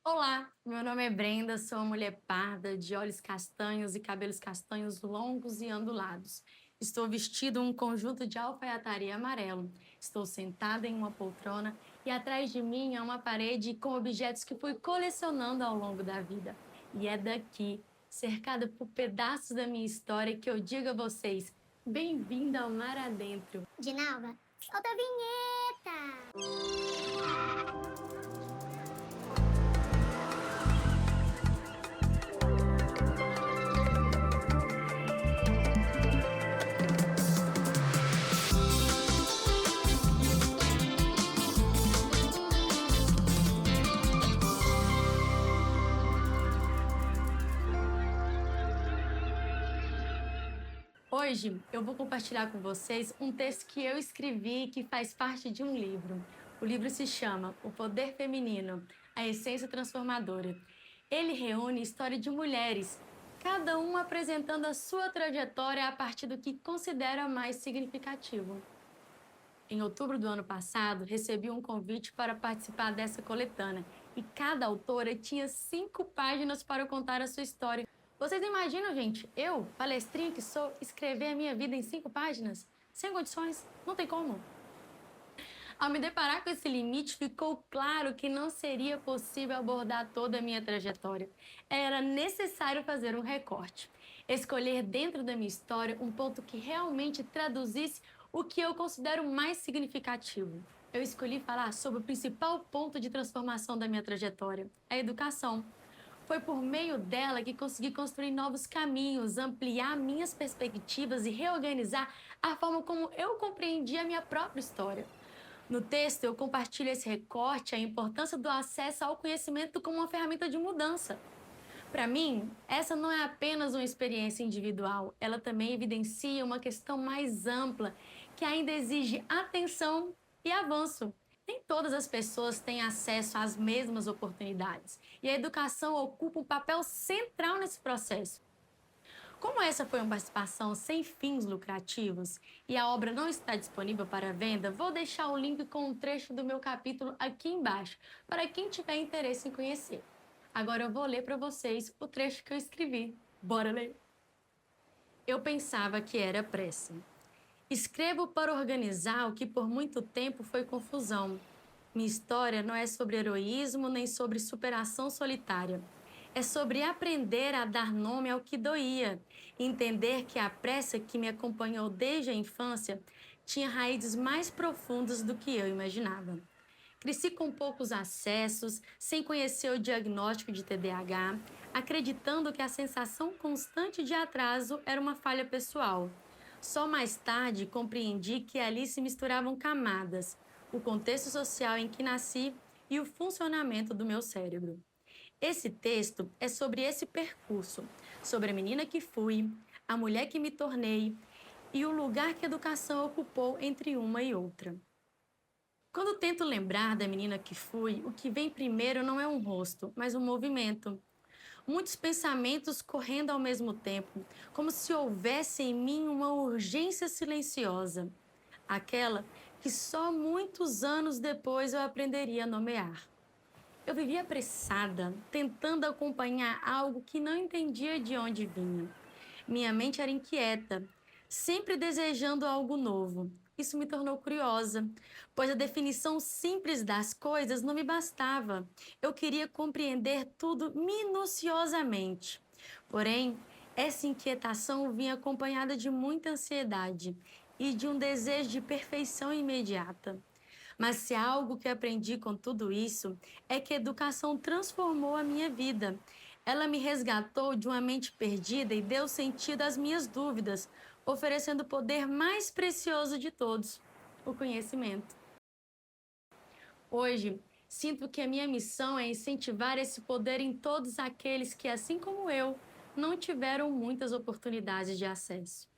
Olá, meu nome é Brenda, sou uma mulher parda, de olhos castanhos e cabelos castanhos longos e ondulados. Estou vestido um conjunto de alfaiataria amarelo. Estou sentada em uma poltrona e atrás de mim há uma parede com objetos que fui colecionando ao longo da vida. E é daqui, cercada por pedaços da minha história, que eu digo a vocês: bem-vinda ao Mar Adentro. Dinalva, solta a vinheta! Hoje eu vou compartilhar com vocês um texto que eu escrevi e que faz parte de um livro. O livro se chama O Poder Feminino, a Essência Transformadora. Ele reúne história de mulheres, cada uma apresentando a sua trajetória a partir do que considera mais significativo. Em outubro do ano passado, recebi um convite para participar dessa coletânea e cada autora tinha 5 páginas para contar a sua história. Vocês imaginam, gente, eu, palestrinha que sou, escrever a minha vida em 5 páginas? Sem condições, não tem como. Ao me deparar com esse limite, ficou claro que não seria possível abordar toda a minha trajetória. Era necessário fazer um recorte, escolher dentro da minha história um ponto que realmente traduzisse o que eu considero mais significativo. Eu escolhi falar sobre o principal ponto de transformação da minha trajetória, a educação. Foi por meio dela que consegui construir novos caminhos, ampliar minhas perspectivas e reorganizar a forma como eu compreendi a minha própria história. No texto, eu compartilho esse recorte, a importância do acesso ao conhecimento como uma ferramenta de mudança. Para mim, essa não é apenas uma experiência individual, ela também evidencia uma questão mais ampla que ainda exige atenção e avanço. Nem todas as pessoas têm acesso às mesmas oportunidades, e a educação ocupa um papel central nesse processo. Como essa foi uma participação sem fins lucrativos e a obra não está disponível para venda, vou deixar o link com um trecho do meu capítulo aqui embaixo, para quem tiver interesse em conhecer. Agora eu vou ler para vocês o trecho que eu escrevi. Bora ler? Eu pensava que era pressa. Escrevo para organizar o que por muito tempo foi confusão. Minha história não é sobre heroísmo nem sobre superação solitária. É sobre aprender a dar nome ao que doía, entender que a pressa que me acompanhou desde a infância tinha raízes mais profundas do que eu imaginava. Cresci com poucos acessos, sem conhecer o diagnóstico de TDAH, acreditando que a sensação constante de atraso era uma falha pessoal. Só mais tarde compreendi que ali se misturavam camadas, o contexto social em que nasci e o funcionamento do meu cérebro. Esse texto é sobre esse percurso, sobre a menina que fui, a mulher que me tornei e o lugar que a educação ocupou entre uma e outra. Quando tento lembrar da menina que fui, o que vem primeiro não é um rosto, mas um movimento. Muitos pensamentos correndo ao mesmo tempo, como se houvesse em mim uma urgência silenciosa, aquela que só muitos anos depois eu aprenderia a nomear. Eu vivia apressada, tentando acompanhar algo que não entendia de onde vinha. Minha mente era inquieta, sempre desejando algo novo. Isso me tornou curiosa, pois a definição simples das coisas não me bastava. Eu queria compreender tudo minuciosamente. Porém, essa inquietação vinha acompanhada de muita ansiedade e de um desejo de perfeição imediata. Mas se há algo que aprendi com tudo isso, é que a educação transformou a minha vida. Ela me resgatou de uma mente perdida e deu sentido às minhas dúvidas, oferecendo o poder mais precioso de todos, o conhecimento. Hoje, sinto que a minha missão é incentivar esse poder em todos aqueles que, assim como eu, não tiveram muitas oportunidades de acesso.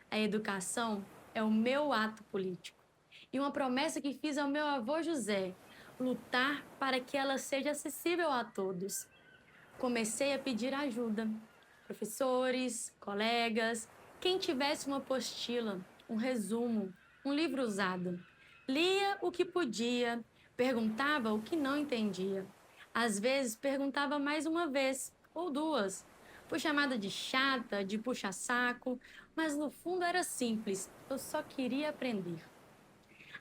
A educação é o meu ato político. E uma promessa que fiz ao meu avô José: lutar para que ela seja acessível a todos. Comecei a pedir ajuda. Professores, colegas, quem tivesse uma apostila, um resumo, um livro usado. Lia o que podia, perguntava o que não entendia. Às vezes perguntava mais uma vez ou duas. Fui chamada de chata, de puxa-saco, mas no fundo era simples, eu só queria aprender.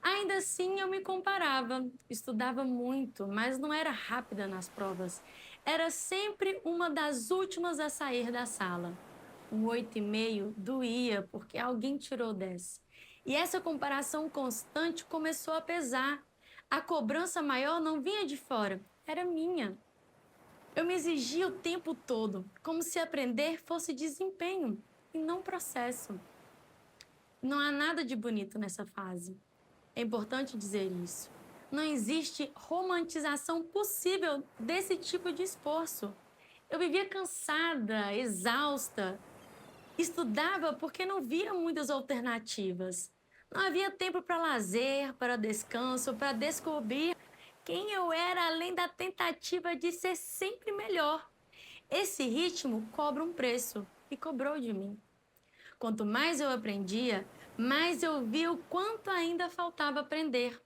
Ainda assim, eu me comparava, estudava muito, mas não era rápida nas provas. Era sempre uma das últimas a sair da sala. Um 8,5 doía porque alguém tirou 10. E essa comparação constante começou a pesar. A cobrança maior não vinha de fora, era minha. Eu me exigia o tempo todo, como se aprender fosse desempenho e não processo. Não há nada de bonito nessa fase. É importante dizer isso. Não existe romantização possível desse tipo de esforço. Eu vivia cansada, exausta. Estudava porque não via muitas alternativas. Não havia tempo para lazer, para descanso, para descobrir quem eu era além da tentativa de ser sempre melhor. Esse ritmo cobra um preço e cobrou de mim. Quanto mais eu aprendia, mais eu via o quanto ainda faltava aprender.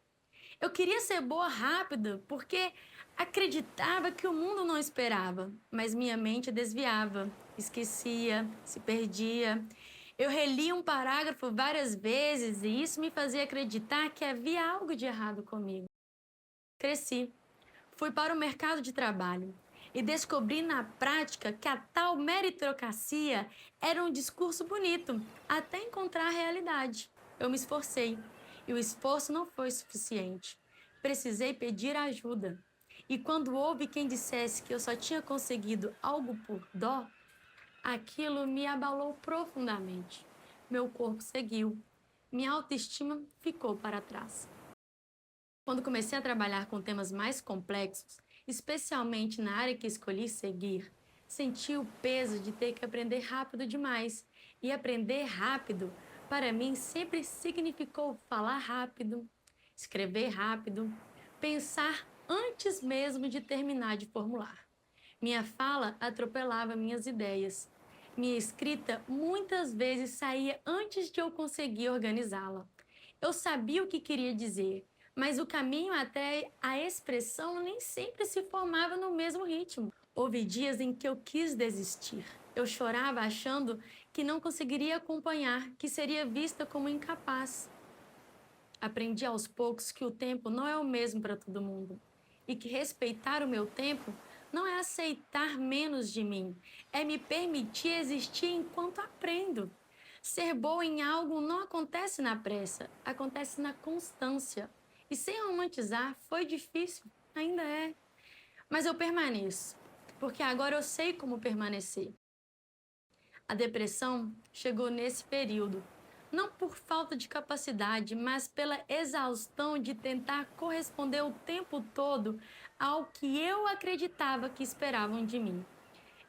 Eu queria ser boa rápido porque acreditava que o mundo não esperava, mas minha mente desviava, esquecia, se perdia. Eu relia um parágrafo várias vezes e isso me fazia acreditar que havia algo de errado comigo. Cresci, fui para o mercado de trabalho e descobri na prática que a tal meritocracia era um discurso bonito, até encontrar a realidade. Eu me esforcei e o esforço não foi suficiente. Precisei pedir ajuda. E quando houve quem dissesse que eu só tinha conseguido algo por dó, aquilo me abalou profundamente. Meu corpo seguiu. Minha autoestima ficou para trás. Quando comecei a trabalhar com temas mais complexos, especialmente na área que escolhi seguir, senti o peso de ter que aprender rápido demais. E aprender rápido, para mim, sempre significou falar rápido, escrever rápido, pensar antes mesmo de terminar de formular. Minha fala atropelava minhas ideias. Minha escrita muitas vezes saía antes de eu conseguir organizá-la. Eu sabia o que queria dizer, mas o caminho até a expressão nem sempre se formava no mesmo ritmo. Houve dias em que eu quis desistir. Eu chorava achando que não conseguiria acompanhar, que seria vista como incapaz. Aprendi aos poucos que o tempo não é o mesmo para todo mundo e que respeitar o meu tempo não é aceitar menos de mim, é me permitir existir enquanto aprendo. Ser boa em algo não acontece na pressa, acontece na constância. E sem romantizar, foi difícil, ainda é. Mas eu permaneço, porque agora eu sei como permanecer. A depressão chegou nesse período, não por falta de capacidade, mas pela exaustão de tentar corresponder o tempo todo ao que eu acreditava que esperavam de mim.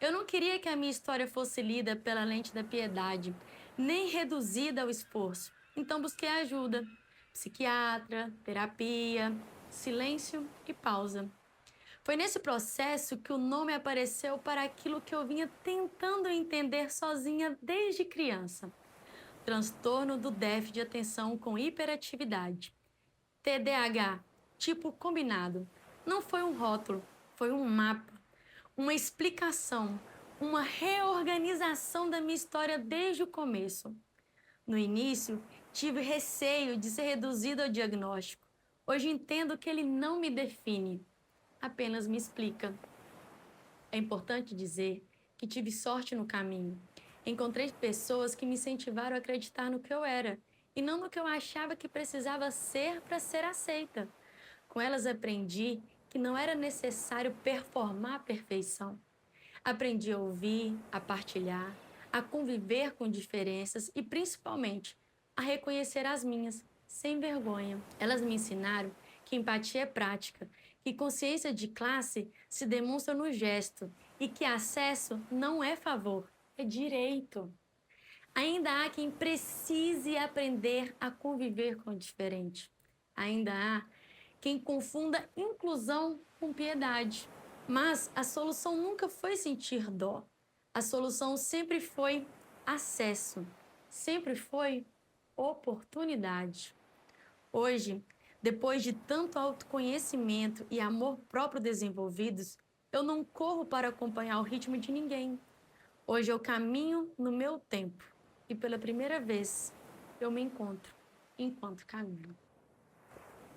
Eu não queria que a minha história fosse lida pela lente da piedade, nem reduzida ao esforço. Então busquei ajuda, psiquiatra, terapia, silêncio e pausa. Foi nesse processo que o nome apareceu para aquilo que eu vinha tentando entender sozinha desde criança. Transtorno do déficit de atenção com hiperatividade. TDAH, tipo combinado. Não foi um rótulo, foi um mapa, uma explicação, uma reorganização da minha história desde o começo. No início, tive receio de ser reduzido ao diagnóstico. Hoje entendo que ele não me define, apenas me explica. É importante dizer que tive sorte no caminho. Encontrei pessoas que me incentivaram a acreditar no que eu era e não no que eu achava que precisava ser para ser aceita. Com elas aprendi que não era necessário performar a perfeição. Aprendi a ouvir, a partilhar, a conviver com diferenças e, principalmente, a reconhecer as minhas, sem vergonha. Elas me ensinaram que empatia é prática, que consciência de classe se demonstra no gesto e que acesso não é favor, é direito. Ainda há quem precise aprender a conviver com o diferente. Ainda há quem confunda inclusão com piedade. Mas a solução nunca foi sentir dó. A solução sempre foi acesso, sempre foi oportunidade. Hoje, Depois de tanto autoconhecimento e amor próprio desenvolvidos, eu não corro para acompanhar o ritmo de ninguém. Hoje eu caminho no meu tempo e pela primeira vez eu me encontro enquanto caminho.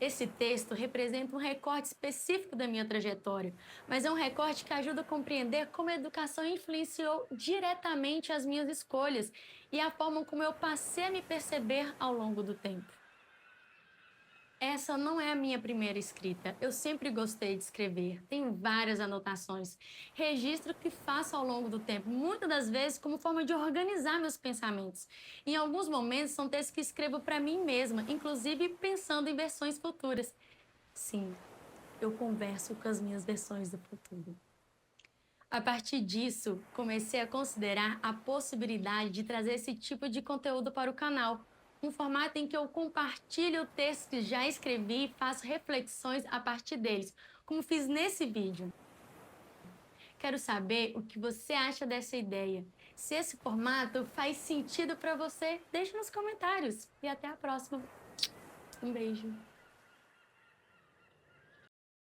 Esse texto representa um recorte específico da minha trajetória, mas é um recorte que ajuda a compreender como a educação influenciou diretamente as minhas escolhas e a forma como eu passei a me perceber ao longo do tempo. Essa não é a minha primeira escrita. Eu sempre gostei de escrever. Tenho várias anotações. Registro que faço ao longo do tempo, muitas das vezes como forma de organizar meus pensamentos. Em alguns momentos são textos que escrevo para mim mesma, inclusive pensando em versões futuras. Sim, eu converso com as minhas versões do futuro. A partir disso, comecei a considerar a possibilidade de trazer esse tipo de conteúdo para o canal, um formato em que eu compartilho textos que já escrevi e faço reflexões a partir deles, como fiz nesse vídeo. Quero saber o que você acha dessa ideia. Se esse formato faz sentido para você, deixe nos comentários. E até a próxima. Um beijo.